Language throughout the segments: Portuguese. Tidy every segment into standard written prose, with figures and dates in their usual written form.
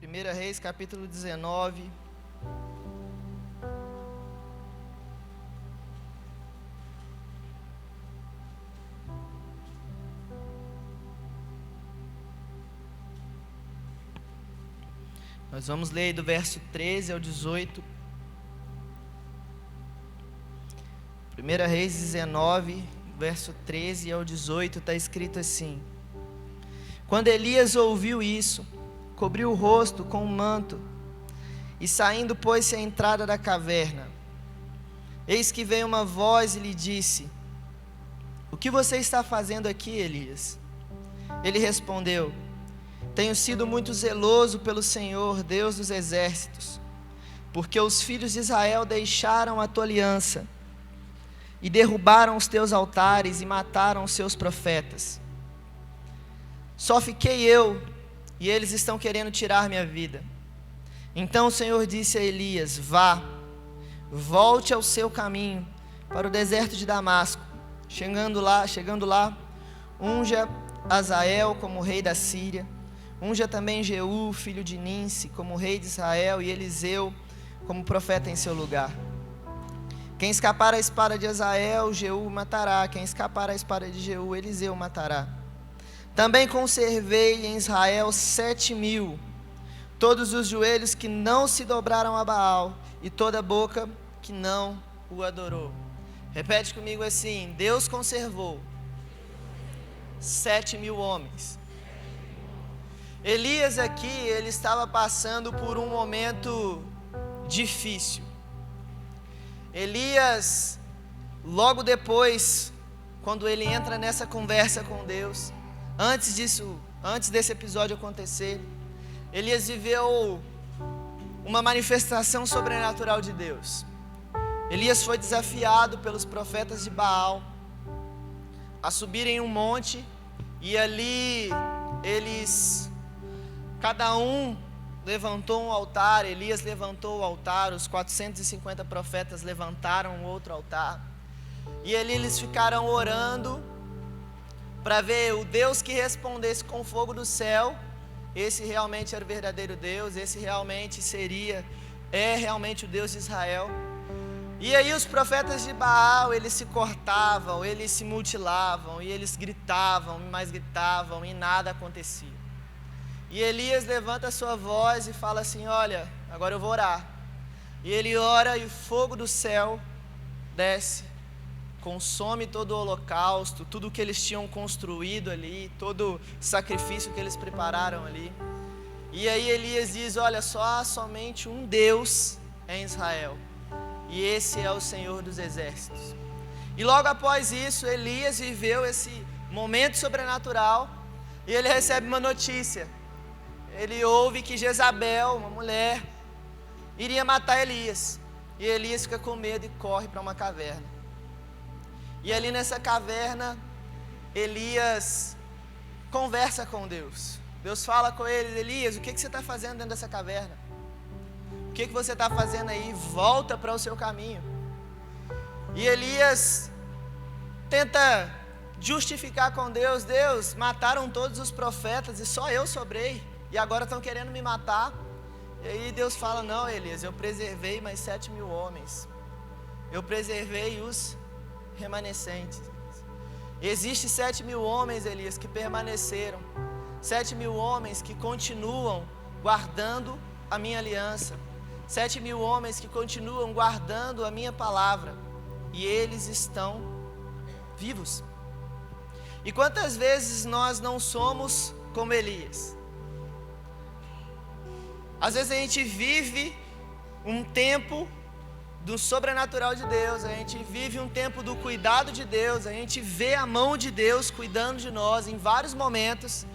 1 Reis, capítulo 19. Nós vamos ler do verso 13 ao 18. 1 Reis 19, verso 13 ao 18, está escrito assim: Quando Elias ouviu isso, cobriu o rosto com um manto, e saindo pôs-se à entrada da caverna. Eis que veio uma voz e lhe disse: O que você está fazendo aqui, Elias? Ele respondeu: Tenho sido muito zeloso pelo Senhor, Deus dos exércitos, porque os filhos de Israel deixaram a tua aliança, e derrubaram os teus altares, e mataram os seus profetas. Só fiquei eu, e eles estão querendo tirar minha vida. Então o Senhor disse a Elias: Vá, volte ao seu caminho, para o deserto de Damasco. Chegando lá, unja Azael como rei da Síria, unja também Jeú, filho de Ninsi, como rei de Israel, e Eliseu como profeta em seu lugar. Quem escapar à espada de Azael, Jeú matará. Quem escapar à espada de Jeú, Eliseu matará. Também conservei em Israel 7.000, todos os joelhos que não se dobraram a Baal, e toda a boca que não o adorou. Repete comigo assim: Deus conservou 7.000 homens. Elias aqui, ele estava passando por um momento difícil. Elias, logo depois, quando ele entra nessa conversa com Deus, antes desse episódio acontecer, Elias viveu uma manifestação sobrenatural de Deus. Elias foi desafiado pelos profetas de Baal a subirem um monte, e ali cada um levantou um altar. Elias levantou o altar, os 450 profetas levantaram outro altar, e ali eles ficaram orando para ver o Deus que respondesse com fogo do céu. Esse realmente era o verdadeiro Deus, esse realmente é realmente o Deus de Israel. E aí os profetas de Baal, eles se cortavam, eles se mutilavam, e eles gritavam, mais gritavam, e nada acontecia. E Elias levanta a sua voz e fala assim: olha, agora eu vou orar. E ele ora, e o fogo do céu desce, consome todo o holocausto, tudo que eles tinham construído ali, todo o sacrifício que eles prepararam ali. E aí Elias diz: olha, só há somente um Deus em Israel, e esse é o Senhor dos exércitos. E logo após isso, Elias viveu esse momento sobrenatural, e ele recebe uma notícia. Ele ouve que Jezabel, uma mulher, iria matar Elias. E Elias fica com medo e corre para uma caverna. E ali nessa caverna, Elias conversa com Deus. Deus fala com ele: Elias, o que você está fazendo dentro dessa caverna? O que você está fazendo aí? Volta para o seu caminho. E Elias tenta justificar com Deus: Deus, mataram todos os profetas e só eu sobrei, e agora estão querendo me matar. E aí Deus fala: não, Elias, eu preservei mais 7.000 homens. Eu preservei os remanescentes. Existem 7.000 homens, Elias, que permaneceram. 7.000 homens que continuam guardando a minha aliança. 7.000 homens que continuam guardando a minha palavra. E eles estão vivos. E quantas vezes nós não somos como Elias? Às vezes a gente vive um tempo do sobrenatural de Deus, a gente vive um tempo do cuidado de Deus, a gente vê a mão de Deus cuidando de nós em vários momentos,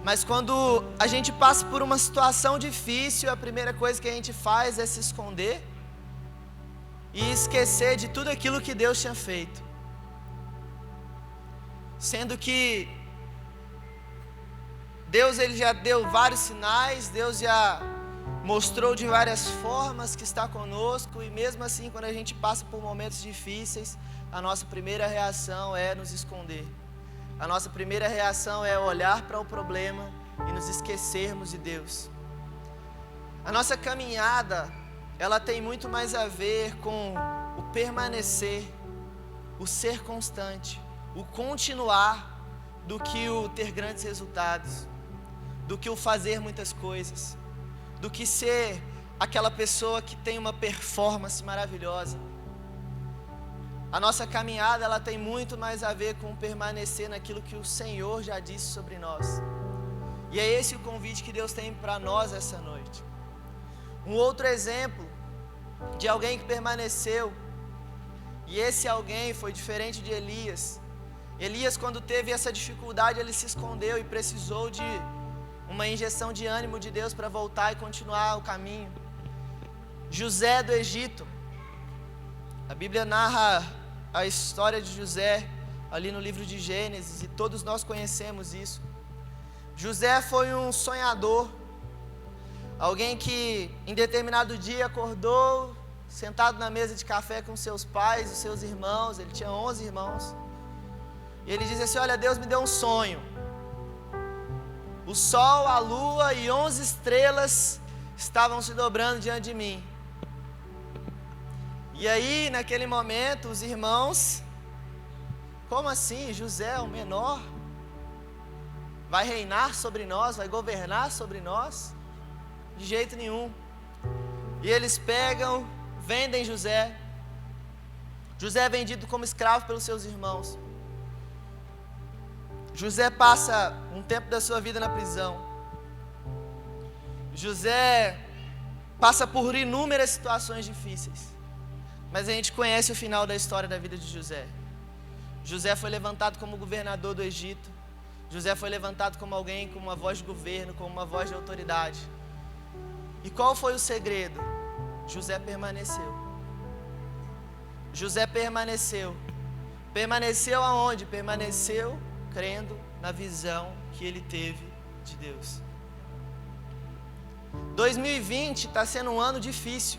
mas quando a gente passa por uma situação difícil, a primeira coisa que a gente faz é se esconder e esquecer de tudo aquilo que Deus tinha feito, sendo que Deus, ele já deu vários sinais, Deus já mostrou de várias formas que está conosco, e mesmo assim, quando a gente passa por momentos difíceis, a nossa primeira reação é nos esconder. A nossa primeira reação é olhar para o problema e nos esquecermos de Deus. A nossa caminhada, ela tem muito mais a ver com o permanecer, o ser constante, o continuar, do que o ter grandes resultados, do que o fazer muitas coisas, do que ser aquela pessoa que tem uma performance maravilhosa. A nossa caminhada, ela tem muito mais a ver com permanecer naquilo que o Senhor já disse sobre nós. E é esse o convite que Deus tem para nós essa noite. Um outro exemplo de alguém que permaneceu, e esse alguém foi diferente de Elias. Elias, quando teve essa dificuldade, ele se escondeu e precisou de uma injeção de ânimo de Deus para voltar e continuar o caminho. José do Egito, a Bíblia narra a história de José ali no livro de Gênesis, e todos nós conhecemos isso. José foi um sonhador, alguém que em determinado dia acordou, sentado na mesa de café com seus pais, os seus irmãos. Ele tinha 11 irmãos, e ele disse assim: olha, Deus me deu um sonho. O sol, a lua e 11 estrelas estavam se dobrando diante de mim. E aí, naquele momento, os irmãos: como assim? José, o menor, vai reinar sobre nós, vai governar sobre nós? De jeito nenhum. E eles pegam, vendem José. José é vendido como escravo pelos seus irmãos. José passa um tempo da sua vida na prisão. José passa por inúmeras situações difíceis, mas a gente conhece o final da história da vida de José. José foi levantado como governador do Egito. José foi levantado como alguém com uma voz de governo, com uma voz de autoridade. E qual foi o segredo? José permaneceu. José permaneceu. Permaneceu aonde? Permaneceu crendo na visão que ele teve de Deus. 2020 está sendo um ano difícil,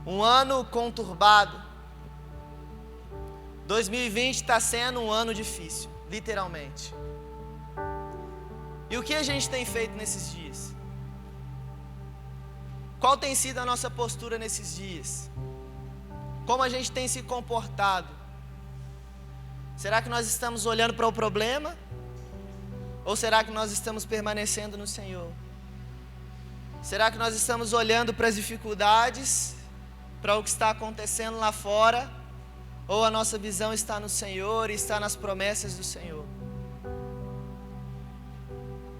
um ano conturbado. 2020 está sendo um ano difícil, literalmente. E o que a gente tem feito nesses dias? Qual tem sido a nossa postura nesses dias? Como a gente tem se comportado? Será que nós estamos olhando para o problema? Ou será que nós estamos permanecendo no Senhor? Será que nós estamos olhando para as dificuldades, para o que está acontecendo lá fora? Ou a nossa visão está no Senhor e está nas promessas do Senhor?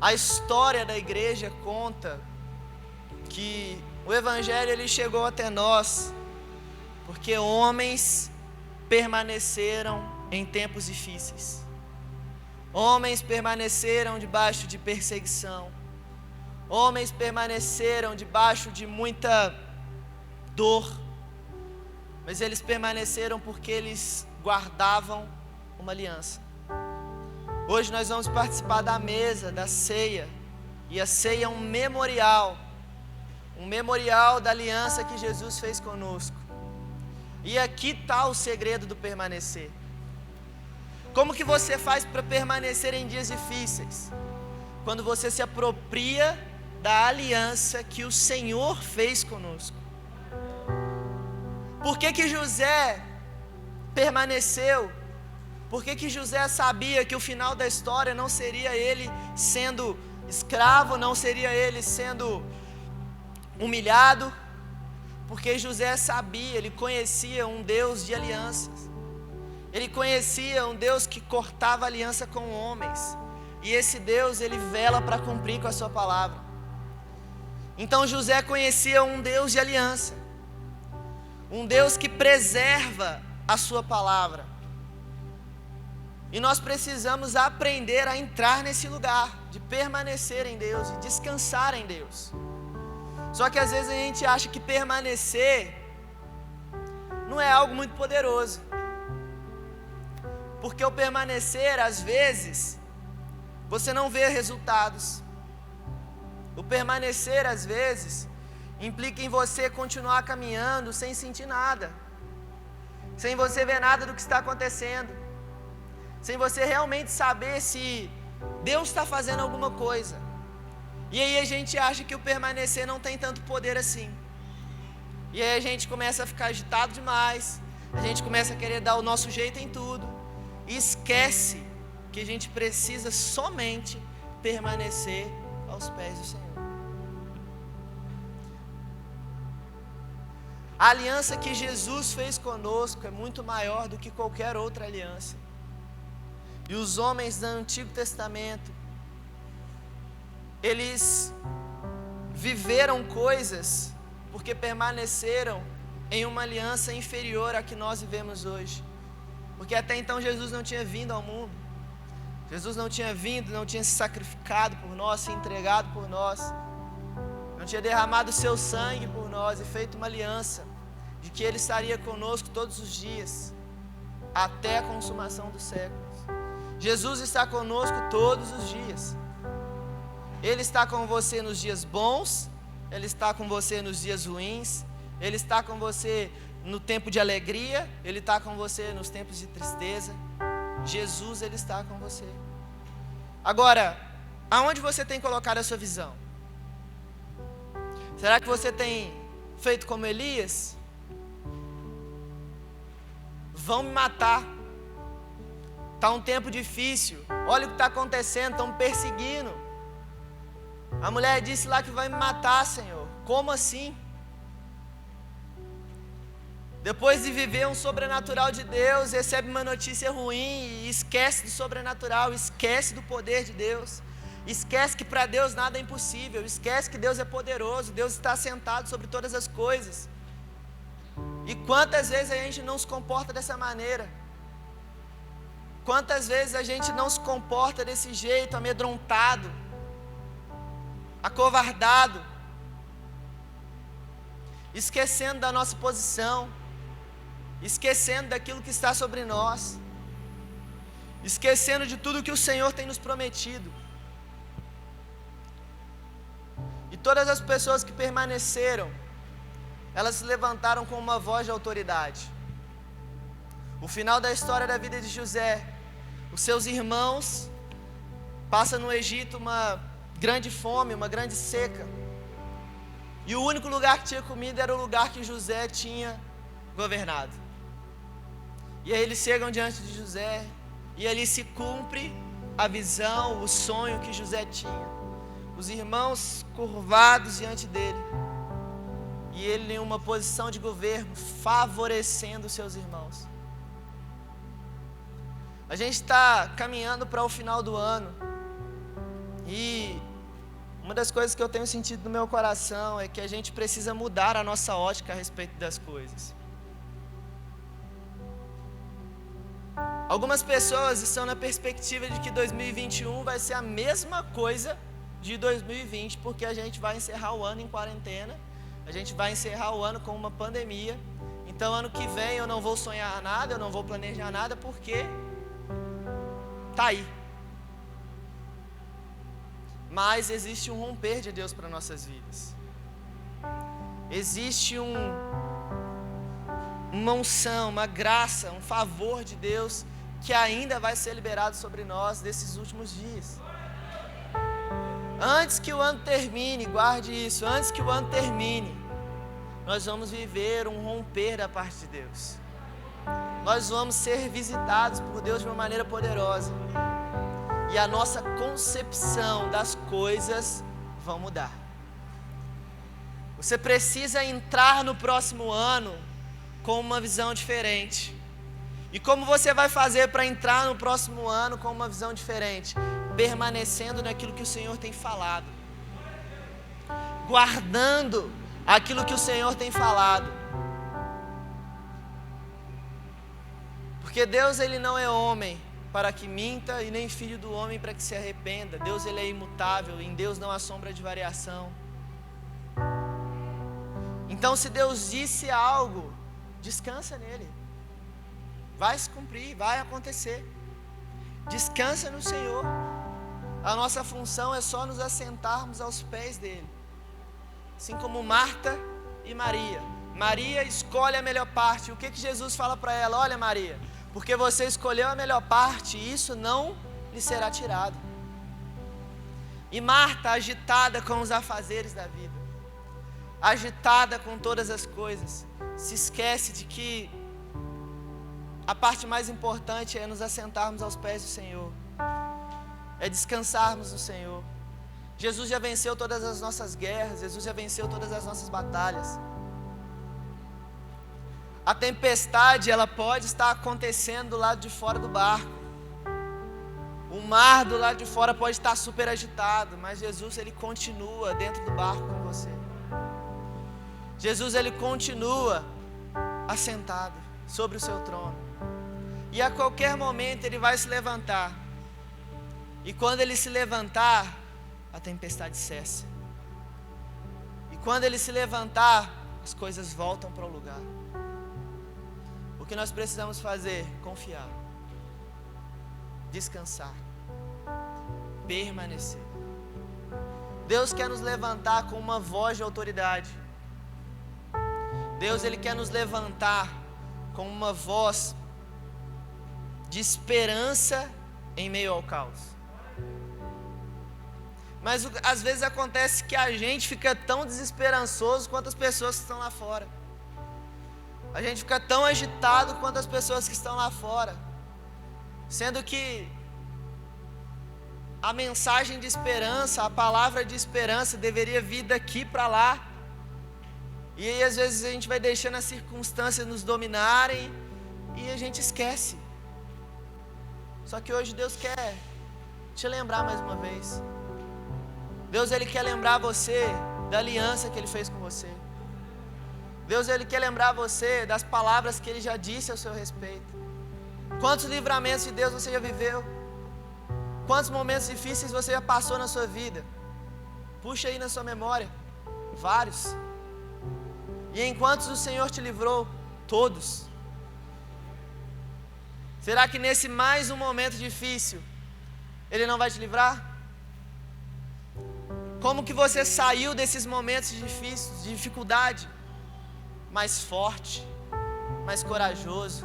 A história da igreja conta que o Evangelho ele chegou até nós porque homens permaneceram em tempos difíceis. Homens permaneceram debaixo de perseguição. Homens permaneceram debaixo de muita dor. Mas eles permaneceram porque eles guardavam uma aliança. Hoje nós vamos participar da mesa, da ceia. E a ceia é um memorial da aliança que Jesus fez conosco. E aqui está o segredo do permanecer. Como que você faz para permanecer em dias difíceis? Quando você se apropria da aliança que o Senhor fez conosco. Por que José permaneceu? Por que José sabia que o final da história não seria ele sendo escravo, não seria ele sendo humilhado? Porque José sabia, ele conhecia um Deus de alianças. Ele conhecia um Deus que cortava aliança com homens. E esse Deus, ele vela para cumprir com a sua palavra. Então José conhecia um Deus de aliança. Um Deus que preserva a sua palavra. E nós precisamos aprender a entrar nesse lugar, de permanecer em Deus e descansar em Deus. Só que às vezes a gente acha que permanecer não é algo muito poderoso. Porque o permanecer, às vezes, você não vê resultados. O permanecer, às vezes, implica em você continuar caminhando sem sentir nada, sem você ver nada do que está acontecendo, sem você realmente saber se Deus está fazendo alguma coisa. E aí a gente acha que o permanecer não tem tanto poder assim. E aí a gente começa a ficar agitado demais, a gente começa a querer dar o nosso jeito em tudo, e esquece que a gente precisa somente permanecer aos pés do Senhor. A aliança que Jesus fez conosco é muito maior do que qualquer outra aliança. E os homens do Antigo Testamento, eles viveram coisas porque permaneceram em uma aliança inferior à que nós vivemos hoje. Porque até então Jesus não tinha vindo ao mundo. Jesus não tinha vindo, não tinha se sacrificado por nós, se entregado por nós. Não tinha derramado o seu sangue por nós e feito uma aliança de que Ele estaria conosco todos os dias, até a consumação dos séculos. Jesus está conosco todos os dias. Ele está com você nos dias bons, Ele está com você nos dias ruins, Ele está com você no tempo de alegria, Ele está com você nos tempos de tristeza. Jesus, Ele está com você. Agora, aonde você tem colocado a sua visão? Será que você tem feito como Elias? Vão me matar, está um tempo difícil, olha o que está acontecendo, estão me perseguindo. A mulher disse lá que vai me matar, Senhor. Como assim? Depois de viver um sobrenatural de Deus, recebe uma notícia ruim e esquece do sobrenatural, esquece do poder de Deus, esquece que para Deus nada é impossível, esquece que Deus é poderoso, Deus está sentado sobre todas as coisas. E quantas vezes a gente não se comporta dessa maneira? Quantas vezes a gente não se comporta desse jeito, amedrontado, acovardado, esquecendo da nossa posição, esquecendo daquilo que está sobre nós, esquecendo de tudo que o Senhor tem nos prometido. E todas as pessoas que permaneceram, elas se levantaram com uma voz de autoridade. O final da história da vida de José, os seus irmãos passam no Egito uma grande fome, uma grande seca. E o único lugar que tinha comida era o lugar que José tinha governado. E aí eles chegam diante de José, e ali se cumpre a visão, o sonho que José tinha. Os irmãos curvados diante dele, e ele em uma posição de governo, favorecendo os seus irmãos. A gente está caminhando para o final do ano, e uma das coisas que eu tenho sentido no meu coração é que a gente precisa mudar a nossa ótica a respeito das coisas. Algumas pessoas estão na perspectiva de que 2021 vai ser a mesma coisa de 2020, porque a gente vai encerrar o ano em quarentena, a gente vai encerrar o ano com uma pandemia. Então ano que vem eu não vou sonhar nada, eu não vou planejar nada, porque está aí. Mas existe um romper de Deus para nossas vidas. Existe uma unção, uma graça, um favor de Deus que ainda vai ser liberado sobre nós desses últimos dias. Antes que o ano termine, guarde isso, antes que o ano termine, nós vamos viver um romper da parte de Deus. Nós vamos ser visitados por Deus de uma maneira poderosa. E a nossa concepção das coisas vão mudar. Você precisa entrar no próximo ano com uma visão diferente. E como você vai fazer para entrar no próximo ano com uma visão diferente? Permanecendo naquilo que o Senhor tem falado, guardando aquilo que o Senhor tem falado. Porque Deus, Ele não é homem para que minta, e nem filho do homem para que se arrependa. Deus, Ele é imutável, em Deus não há sombra de variação. Então, se Deus disse algo, descansa nele. Vai se cumprir, vai acontecer. Descansa no Senhor. A nossa função é só nos assentarmos aos pés dele. Assim como Marta e Maria. Maria escolhe a melhor parte. O que Jesus fala para ela? Olha, Maria, porque você escolheu a melhor parte, isso não lhe será tirado. E Marta, agitada com os afazeres da vida, agitada com todas as coisas, se esquece de que a parte mais importante é nos assentarmos aos pés do Senhor, é descansarmos no Senhor. Jesus já venceu todas as nossas guerras, Jesus já venceu todas as nossas batalhas. A tempestade, ela pode estar acontecendo do lado de fora do barco, o mar do lado de fora pode estar super agitado, mas Jesus, ele continua dentro do barco com você. Jesus, ele continua assentado sobre o seu trono, e a qualquer momento ele vai se levantar, e quando ele se levantar, a tempestade cessa, e quando ele se levantar, as coisas voltam para o lugar. O que nós precisamos fazer? Confiar, descansar, permanecer. Deus quer nos levantar com uma voz de autoridade. Deus, ele quer nos levantar com uma voz de esperança em meio ao caos. Mas às vezes acontece que a gente fica tão desesperançoso quanto as pessoas que estão lá fora. A gente fica tão agitado quanto as pessoas que estão lá fora. Sendo que a mensagem de esperança, a palavra de esperança deveria vir daqui para lá. E aí às vezes a gente vai deixando as circunstâncias nos dominarem e a gente esquece. Só que hoje Deus quer te lembrar mais uma vez. Deus, ele quer lembrar você da aliança que ele fez com você. Deus, ele quer lembrar você das palavras que ele já disse ao seu respeito. Quantos livramentos de Deus você já viveu? Quantos momentos difíceis você já passou na sua vida? Puxa aí na sua memória. Vários. E em quantos o Senhor te livrou? Todos. Será que nesse mais um momento difícil ele não vai te livrar? Como que você saiu desses momentos difíceis, de dificuldade? Mais forte, mais corajoso,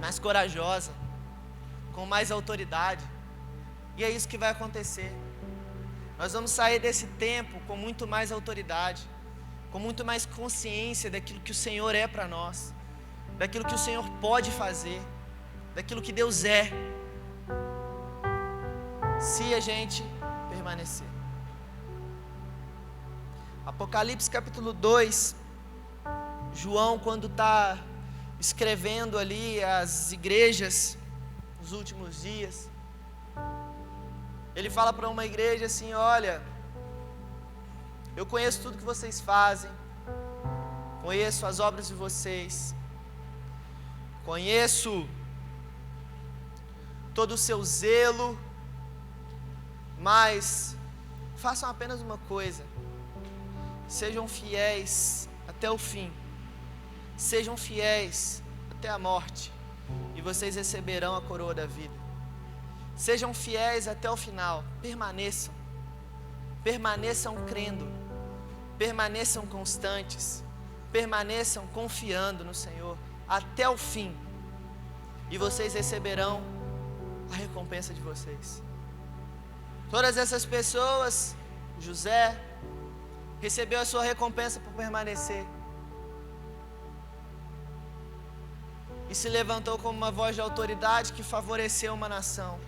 mais corajosa, com mais autoridade. E é isso que vai acontecer. Nós vamos sair desse tempo com muito mais autoridade, com muito mais consciência daquilo que o Senhor é para nós, daquilo que o Senhor pode fazer, daquilo que Deus é, se a gente permanecer. Apocalipse capítulo 2, João, quando está escrevendo ali as igrejas nos últimos dias, ele fala para uma igreja assim: olha, eu conheço tudo que vocês fazem, conheço as obras de vocês, conheço todo o seu zelo, mas façam apenas uma coisa: sejam fiéis até o fim, sejam fiéis até a morte, e vocês receberão a coroa da vida. Sejam fiéis até o final, permaneçam, permaneçam crendo, permaneçam constantes, permaneçam confiando no Senhor até o fim, e vocês receberão a recompensa de vocês. Todas essas pessoas, José recebeu a sua recompensa por permanecer, e se levantou como uma voz de autoridade que favoreceu uma nação.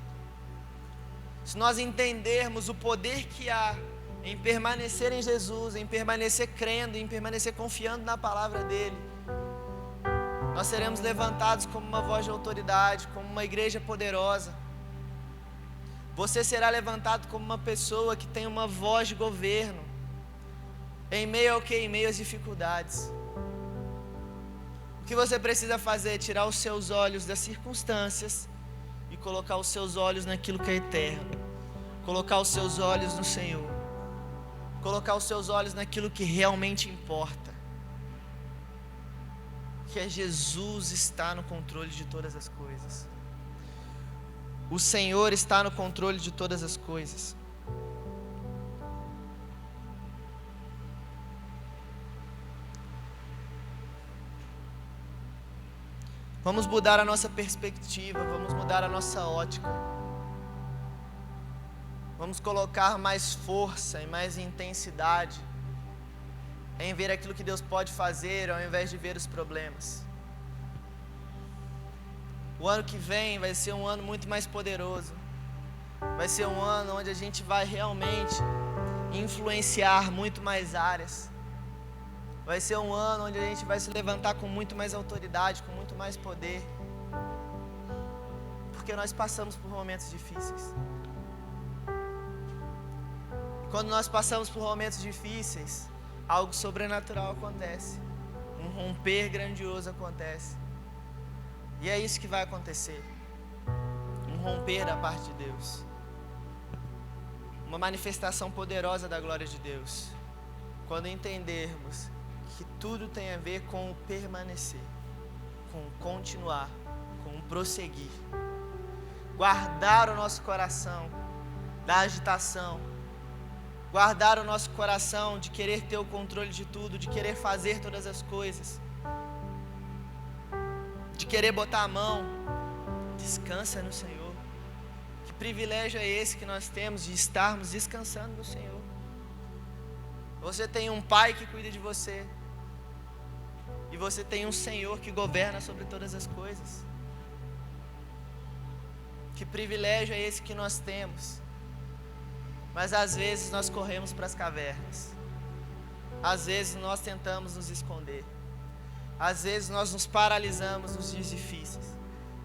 Se nós entendermos o poder que há em permanecer em Jesus, em permanecer crendo, em permanecer confiando na palavra dele, nós seremos levantados como uma voz de autoridade, como uma igreja poderosa. Você será levantado como uma pessoa que tem uma voz de governo, em meio ao que? Em meio às dificuldades. O que você precisa fazer? Tirar os seus olhos das circunstâncias e colocar os seus olhos naquilo que é eterno, colocar os seus olhos no Senhor, colocar os seus olhos naquilo que realmente importa, que é Jesus está no controle de todas as coisas. O Senhor está no controle de todas as coisas. Vamos mudar a nossa perspectiva, vamos mudar a nossa ótica. Vamos colocar mais força e mais intensidade em ver aquilo que Deus pode fazer, ao invés de ver os problemas. O ano que vem vai ser um ano muito mais poderoso. Vai ser um ano onde a gente vai realmente influenciar muito mais áreas. Vai ser um ano onde a gente vai se levantar com muito mais autoridade, com muito mais poder. Porque nós passamos por momentos difíceis. Quando nós passamos por momentos difíceis, algo sobrenatural acontece. Um romper grandioso acontece. E é isso que vai acontecer. Um romper da parte de Deus. Uma manifestação poderosa da glória de Deus. Quando entendermos que tudo tem a ver com o permanecer, com o continuar, com o prosseguir. Guardar o nosso coração da agitação. Guardar o nosso coração de querer ter o controle de tudo, de querer fazer todas as coisas. De querer botar a mão. Descansa no Senhor. Que privilégio é esse que nós temos de estarmos descansando no Senhor. Você tem um Pai que cuida de você. E você tem um Senhor que governa sobre todas as coisas. Que privilégio é esse que nós temos. Mas às vezes nós corremos para as cavernas. Às vezes nós tentamos nos esconder. Às vezes nós nos paralisamos nos dias difíceis.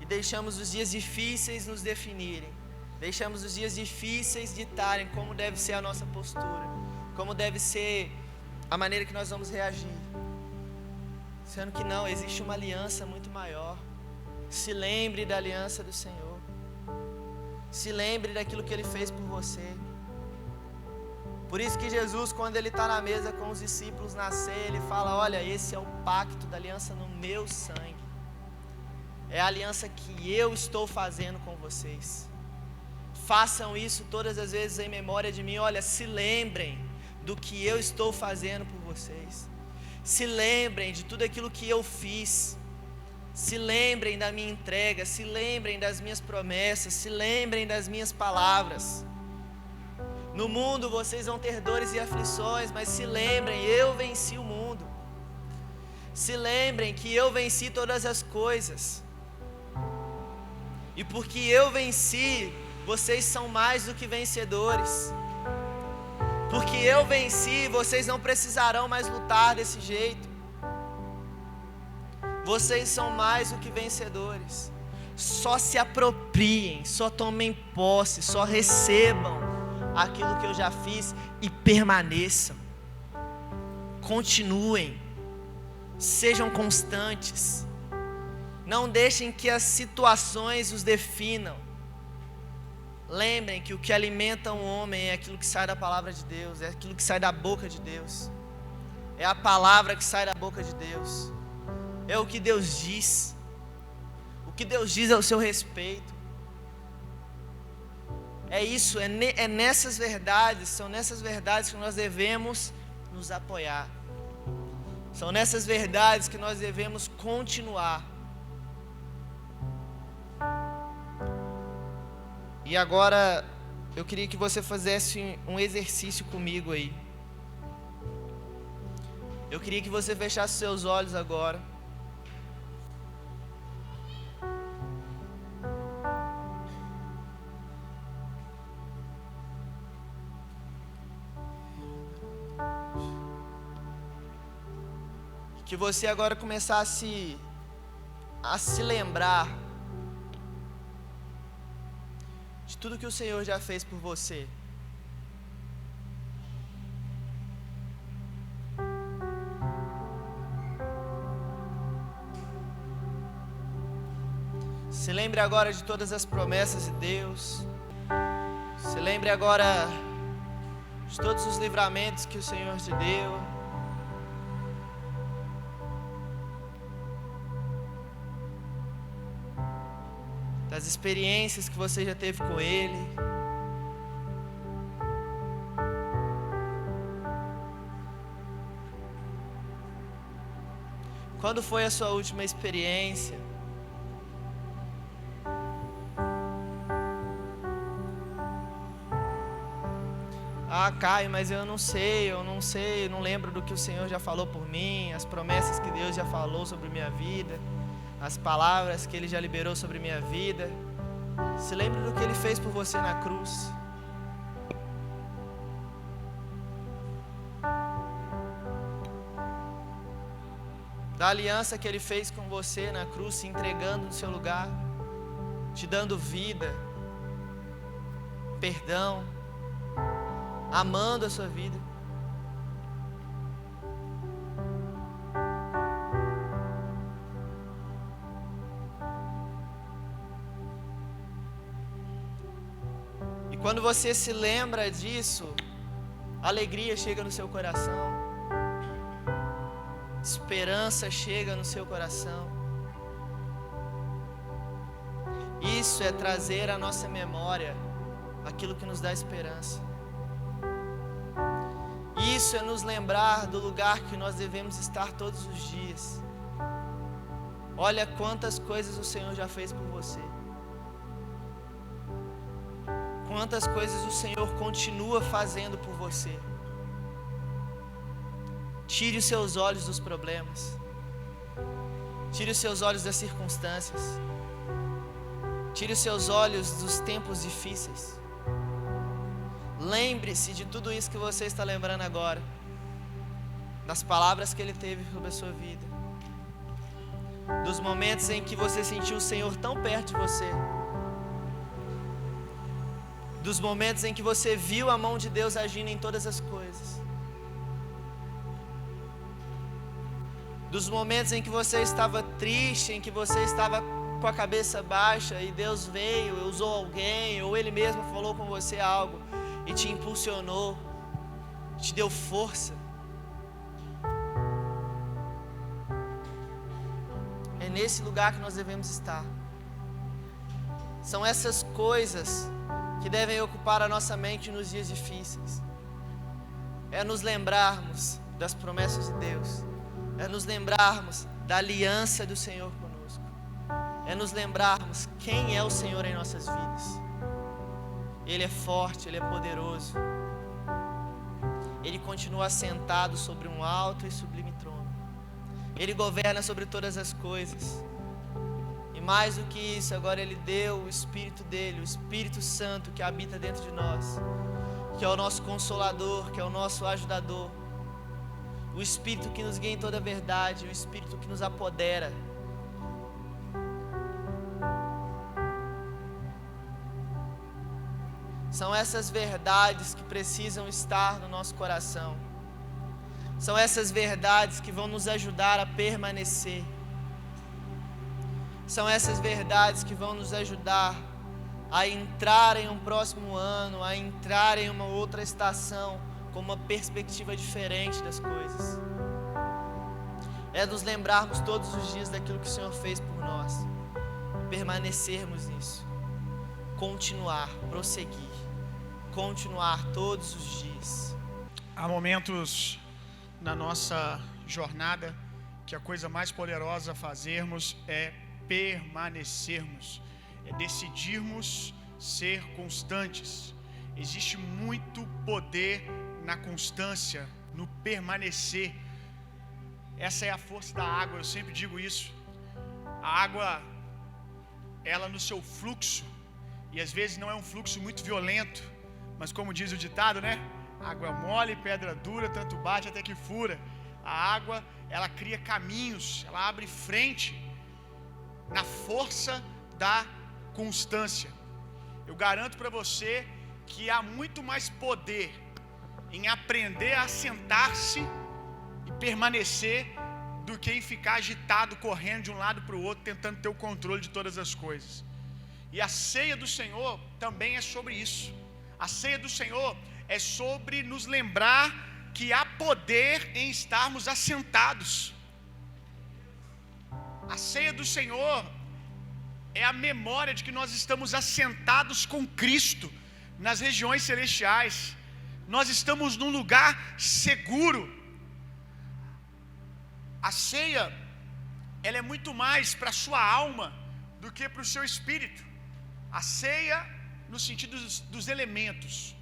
E deixamos os dias difíceis nos definirem. Deixamos os dias difíceis ditarem como deve ser a nossa postura. Como deve ser a maneira que nós vamos reagir. Sendo que não, existe uma aliança muito maior. Se lembre da aliança do Senhor. Se lembre daquilo que Ele fez por você. Por isso que Jesus, quando Ele está na mesa com os discípulos na ceia, Ele fala: olha, esse é o pacto da aliança no meu sangue. É a aliança que eu estou fazendo com vocês. Façam isso todas as vezes em memória de mim. Olha, se lembrem do que eu estou fazendo por vocês. Se lembrem de tudo aquilo que eu fiz. Se lembrem da minha entrega. Se lembrem das minhas promessas. Se lembrem das minhas palavras. No mundo vocês vão ter dores e aflições, mas se lembrem, eu venci o mundo. Se lembrem que eu venci todas as coisas. E porque eu venci, vocês são mais do que vencedores. Porque eu venci, vocês não precisarão mais lutar desse jeito. Vocês são mais do que vencedores. Só se apropriem, só tomem posse, só recebam aquilo que eu já fiz e permaneçam. Continuem. Sejam constantes. Não deixem que as situações os definam. Lembrem que o que alimenta um homem é aquilo que sai da palavra de Deus, é aquilo que sai da boca de Deus. É a palavra que sai da boca de Deus. É o que Deus diz. O que Deus diz ao seu respeito. É isso, é nessas verdades, são nessas verdades que nós devemos nos apoiar. São nessas verdades que nós devemos continuar. E agora, eu queria que você fizesse um exercício comigo aí. Eu queria que você fechasse seus olhos agora. Que você agora começasse a se lembrar de tudo que o Senhor já fez por você. Se lembre agora de todas as promessas de Deus. Se lembre agora de todos os livramentos que o Senhor te deu. Das experiências que você já teve com Ele. Quando foi a sua última experiência? Caio, mas eu não sei, não lembro do que o Senhor já falou por mim, as promessas que Deus já falou sobre minha vida, as palavras que Ele já liberou sobre minha vida. Se lembre do que Ele fez por você na cruz. Da aliança que Ele fez com você na cruz, se entregando no seu lugar, te dando vida, perdão, amando a sua vida. E quando você se lembra disso, alegria chega no seu coração, esperança chega no seu coração. Isso é trazer à nossa memória aquilo que nos dá esperança. Isso é nos lembrar do lugar que nós devemos estar todos os dias. Olha quantas coisas o Senhor já fez por você. Quantas coisas o Senhor continua fazendo por você. Tire os seus olhos dos problemas. Tire os seus olhos das circunstâncias. Tire os seus olhos dos tempos difíceis. Lembre-se de tudo isso que você está lembrando agora, das palavras que Ele teve sobre a sua vida, dos momentos em que você sentiu o Senhor tão perto de você, dos momentos em que você viu a mão de Deus agindo em todas as coisas, dos momentos em que você estava triste, em que você estava com a cabeça baixa e Deus veio, usou alguém, ou Ele mesmo falou com você algo e te impulsionou, te deu força. É nesse lugar que nós devemos estar. São essas coisas que devem ocupar a nossa mente nos dias difíceis. É nos lembrarmos das promessas de Deus, é nos lembrarmos da aliança do Senhor conosco, é nos lembrarmos quem é o Senhor em nossas vidas. Ele é forte, Ele é poderoso. Ele continua assentado sobre um alto e sublime trono. Ele governa sobre todas as coisas. E mais do que isso, agora Ele deu o Espírito dEle, o Espírito Santo que habita dentro de nós, que é o nosso Consolador, que é o nosso Ajudador, o Espírito que nos guia em toda a verdade, o Espírito que nos apodera. São essas verdades que precisam estar no nosso coração. São essas verdades que vão nos ajudar a permanecer. São essas verdades que vão nos ajudar a entrar em um próximo ano, a entrar em uma outra estação com uma perspectiva diferente das coisas. É nos lembrarmos todos os dias daquilo que o Senhor fez por nós, permanecermos nisso, continuar, prosseguir, continuar todos os dias. Há momentos na nossa jornada que a coisa mais poderosa a fazermos é permanecermos, é decidirmos ser constantes. Existe muito poder na constância, no permanecer. Essa é a força da água, eu sempre digo isso. A água, ela no seu fluxo, e às vezes não é um fluxo muito violento, mas como diz o ditado, né? Água mole, pedra dura, tanto bate até que fura. A água, ela cria caminhos, ela abre frente na força da constância. Eu garanto para você que há muito mais poder em aprender a sentar-se e permanecer do que em ficar agitado, correndo de um lado para o outro, tentando ter o controle de todas as coisas. E a ceia do Senhor também é sobre isso. A ceia do Senhor é sobre nos lembrar que há poder em estarmos assentados. A ceia do Senhor é a memória de que nós estamos assentados com Cristo nas regiões celestiais. Nós estamos num lugar seguro. A ceia, ela é muito mais para a sua alma do que para o seu espírito. A ceia no sentido dos elementos.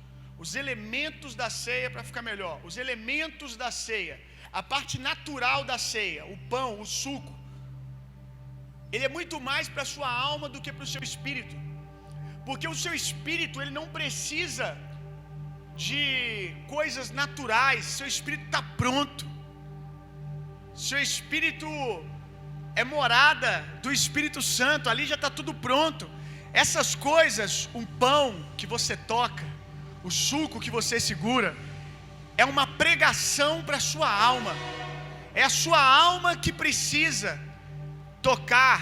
os elementos da ceia, para ficar melhor, os elementos da ceia, a parte natural da ceia, o pão, o suco, ele é muito mais para a sua alma do que para o seu espírito, porque o seu espírito ele não precisa de coisas naturais, seu espírito está pronto, seu espírito é morada do Espírito Santo, ali já está tudo pronto. Essas coisas, um pão que você toca, o suco que você segura, é uma pregação para a sua alma, é a sua alma que precisa tocar,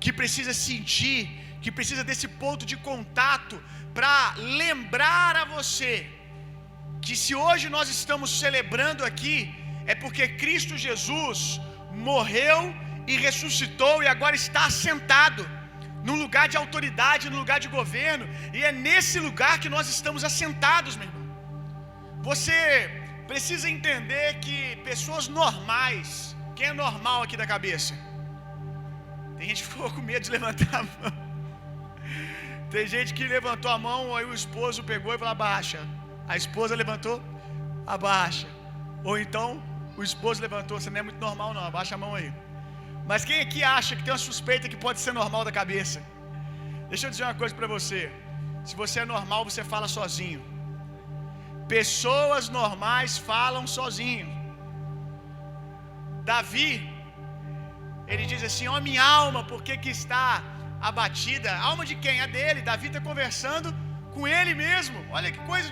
que precisa sentir, que precisa desse ponto de contato para lembrar a você que se hoje nós estamos celebrando aqui, é porque Cristo Jesus morreu e ressuscitou e agora está assentado num lugar de autoridade, num lugar de governo, e é nesse lugar que nós estamos assentados, meu irmão. Você precisa entender que pessoas normais, quem é normal aqui da cabeça? Tem gente que ficou com medo de levantar a mão. Tem gente que levantou a mão, aí o esposo pegou e falou: abaixa. A esposa levantou, abaixa. Ou então o esposo levantou: você não é muito normal não, abaixa a mão aí. Mas quem aqui acha que tem uma suspeita que pode ser normal da cabeça? Deixa eu dizer uma coisa para você. Se você é normal, você fala sozinho. Pessoas normais falam sozinho. Davi, ele diz assim: ó minha alma, por que que está abatida? A alma de quem? A dele. Davi está conversando com ele mesmo. Olha que coisa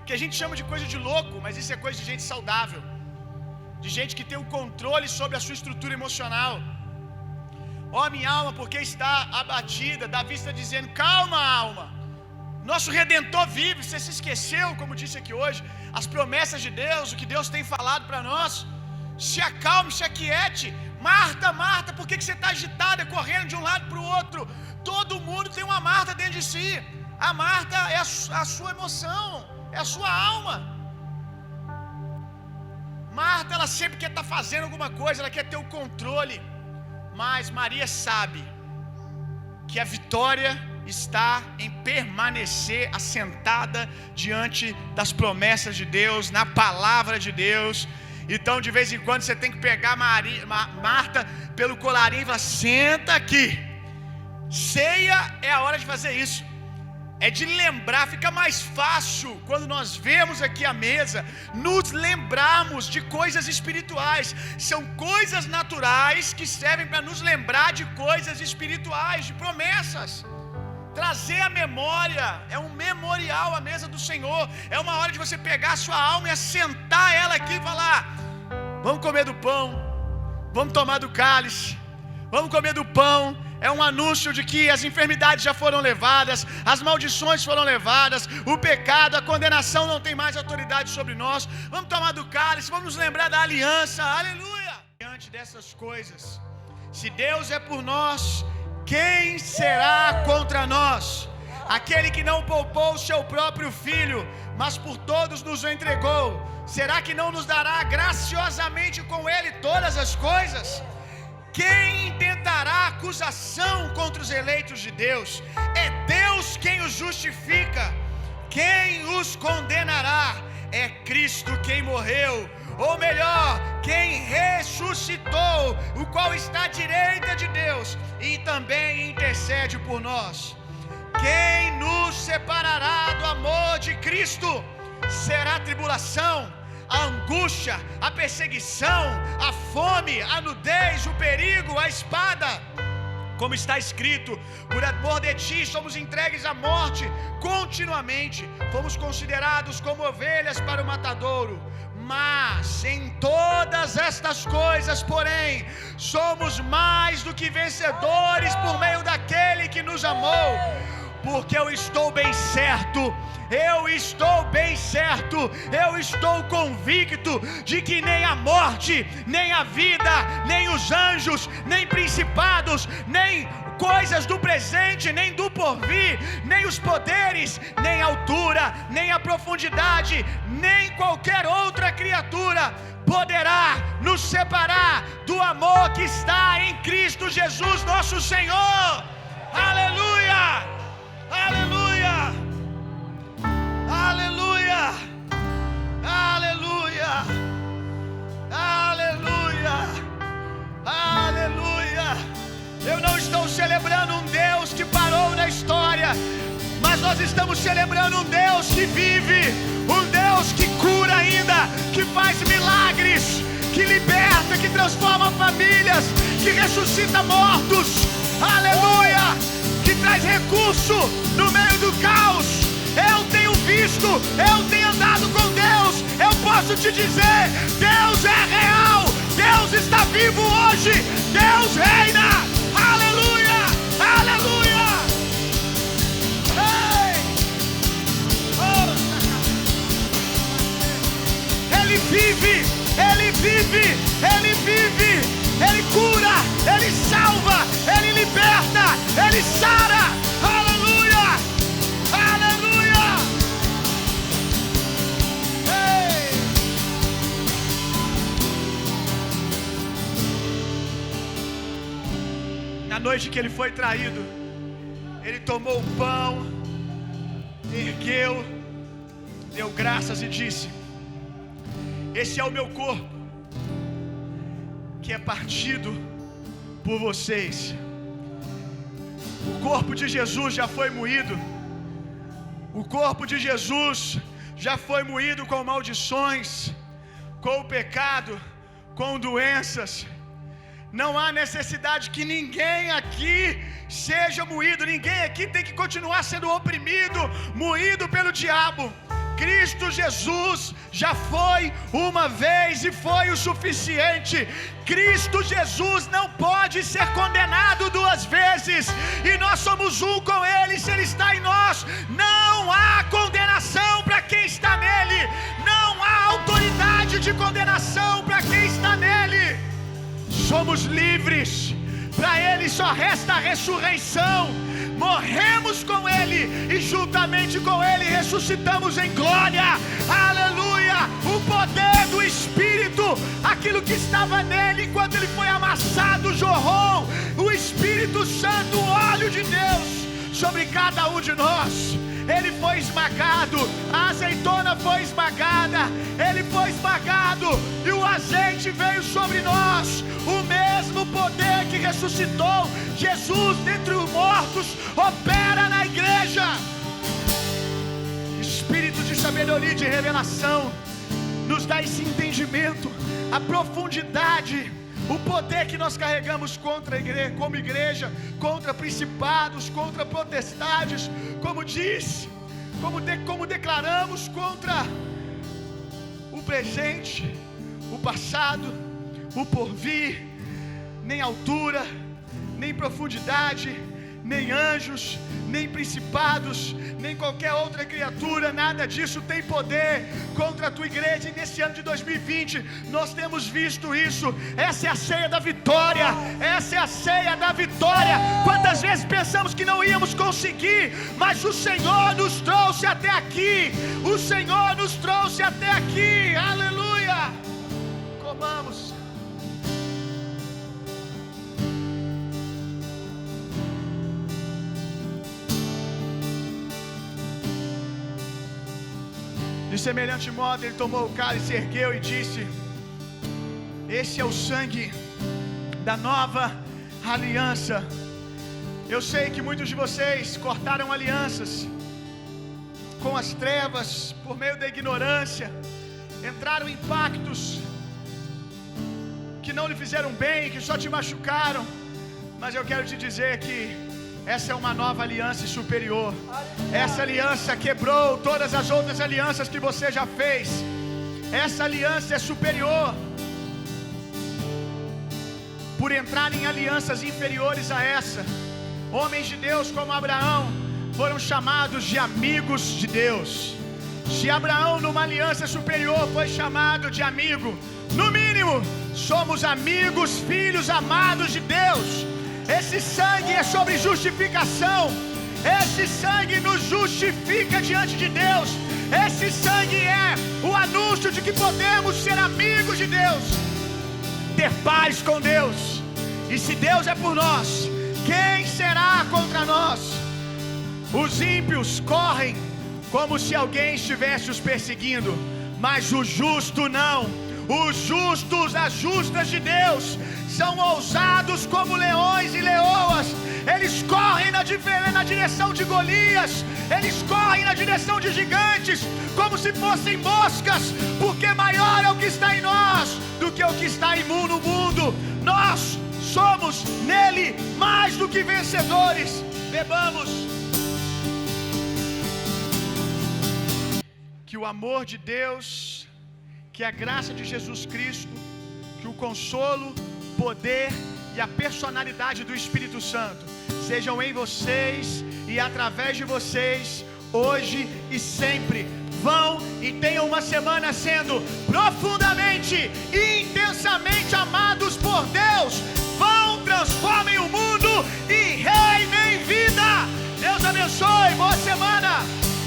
que a gente chama de coisa de louco, mas isso é coisa de gente saudável, de gente que tem o controle sobre a sua estrutura emocional. Ó minha alma, porque está abatida? Davi está dizendo: calma, alma, nosso Redentor vive. Você se esqueceu, como disse aqui hoje, as promessas de Deus, o que Deus tem falado para nós. Se acalme, se aquiete. Marta, Marta, por que você está agitada, correndo de um lado para o outro? Todo mundo tem uma Marta dentro de si. A Marta é a sua emoção, é a sua alma. Marta, ela sempre quer estar fazendo alguma coisa, ela quer ter o controle. Mas Maria sabe que a vitória está em permanecer assentada diante das promessas de Deus, na palavra de Deus. Então, de vez em quando, você tem que pegar Marta pelo colarinho e falar: senta aqui. Ceia é a hora de fazer isso. É de lembrar, fica mais fácil quando nós vemos aqui a mesa, nos lembrarmos de coisas espirituais. São coisas naturais que servem para nos lembrar de coisas espirituais, de promessas. Trazer a memória, é um memorial à mesa do Senhor. É uma hora de você pegar a sua alma e assentar ela aqui e falar: vamos comer do pão, vamos tomar do cálice, vamos comer do pão. É um anúncio de que as enfermidades já foram levadas, as maldições foram levadas, o pecado, a condenação não tem mais autoridade sobre nós. Vamos tomar do cálice, vamos nos lembrar da aliança. Aleluia! Diante dessas coisas, se Deus é por nós, quem será contra nós? Aquele que não poupou o seu próprio filho, mas por todos nos o entregou, será que não nos dará graciosamente com ele todas as coisas? Quem intentará acusação contra os eleitos de Deus? É Deus quem os justifica. Quem os condenará? É Cristo quem morreu, ou melhor, quem ressuscitou, o qual está à direita de Deus e também intercede por nós. Quem nos separará do amor de Cristo? Será a tribulação, a angústia, a perseguição, a fome, a nudez, o perigo, a espada? Como está escrito: por amor de ti somos entregues à morte continuamente, fomos considerados como ovelhas para o matadouro. Mas em todas estas coisas, porém, somos mais do que vencedores por meio daquele que nos amou. Porque eu estou bem certo, eu estou convicto de que nem a morte, nem a vida, nem os anjos, nem principados, nem coisas do presente, nem do porvir, nem os poderes, nem a altura, nem a profundidade, nem qualquer outra criatura poderá nos separar do amor que está em Cristo Jesus, nosso Senhor. Aleluia! Aleluia! Aleluia! celebrando um Deus que parou na história, mas nós estamos celebrando um Deus que vive, um Deus que cura ainda, que faz milagres, que liberta, que transforma famílias, que ressuscita mortos, aleluia, que traz recurso no meio do caos. Eu tenho visto, eu tenho andado com Deus, eu posso te dizer, Deus é real, Deus está vivo hoje, Deus reina, aleluia, aleluia. Ei! Oh. Ele vive, Ele vive, Ele vive, Ele cura, Ele salva, Ele liberta, Ele sara, aleluia, aleluia. Ei! Na noite que ele foi traído, ele tomou o pão, ergueu, deu graças e disse: esse é o meu corpo, que é partido por vocês. O corpo de Jesus já foi moído. O corpo de Jesus já foi moído com maldições, com o pecado, com doenças. Não há necessidade que ninguém aqui seja moído. Ninguém aqui tem que continuar sendo oprimido, moído pelo diabo. Cristo Jesus já foi uma vez e foi o suficiente. Cristo Jesus não pode ser condenado duas vezes, e nós somos um com Ele. Se Ele está em nós, não há condenação para quem está nele, não há autoridade de condenação para quem está nele. Somos livres, para Ele só resta a ressurreição. Morremos com Ele e juntamente com Ele ressuscitamos em glória, aleluia. O poder do Espírito, aquilo que estava nele quando ele foi amassado, jorrou o Espírito Santo, o óleo de Deus sobre cada um de nós. Ele foi esmagado, a azeitona foi esmagada, ele foi esmagado e o azeite veio sobre nós. O mesmo poder que ressuscitou Jesus dentre os mortos opera na igreja. Espírito de sabedoria e de revelação nos dá esse entendimento, a profundidade, o poder que nós carregamos contra a igreja, como igreja, contra principados, contra potestades, como disse, como declaramos, contra o presente, o passado, o porvir. Nem altura, nem profundidade, nem anjos, nem principados, nem qualquer outra criatura, nada disso tem poder contra a tua igreja. E nesse ano de 2020 nós temos visto isso. Essa é a ceia da vitória, essa é a ceia da vitória. Quantas vezes pensamos que não íamos conseguir, mas o Senhor nos trouxe até aqui, o Senhor nos trouxe até aqui, aleluia. Comamos. De semelhante modo, ele tomou o cálice, ergueu e disse: esse é o sangue da nova aliança. Eu sei que muitos de vocês cortaram alianças com as trevas por meio da ignorância, entraram em pactos que não lhe fizeram bem, que só te machucaram. Mas eu quero te dizer que essa é uma nova aliança superior. Essa aliança quebrou todas as outras alianças que você já fez. Essa aliança é superior. Por entrar em alianças inferiores a essa, homens de Deus como Abraão foram chamados de amigos de Deus. Se Abraão numa aliança superior foi chamado de amigo, no mínimo somos amigos, filhos amados de Deus. Esse sangue é sobre justificação. Esse sangue nos justifica diante de Deus. Esse sangue é o anúncio de que podemos ser amigos de Deus, ter paz com Deus. E se Deus é por nós, quem será contra nós? Os ímpios correm como se alguém estivesse os perseguindo, mas o justo não. Os justos batalhas justas de Deus, são ousados como leões e leoas. Eles correm na direção de Golias, eles correm na direção de gigantes, como se fossem moscas, porque maior é o que está em nós do que o que está no mundo. Nós somos nele mais do que vencedores. Bebamos. Que o amor de Deus, que a graça de Jesus Cristo, que o consolo, poder e a personalidade do Espírito Santo sejam em vocês e através de vocês, hoje e sempre. Vão e tenham uma semana sendo profundamente e intensamente amados por Deus. Vão, transformem o mundo e reinem vida. Deus abençoe. Boa semana.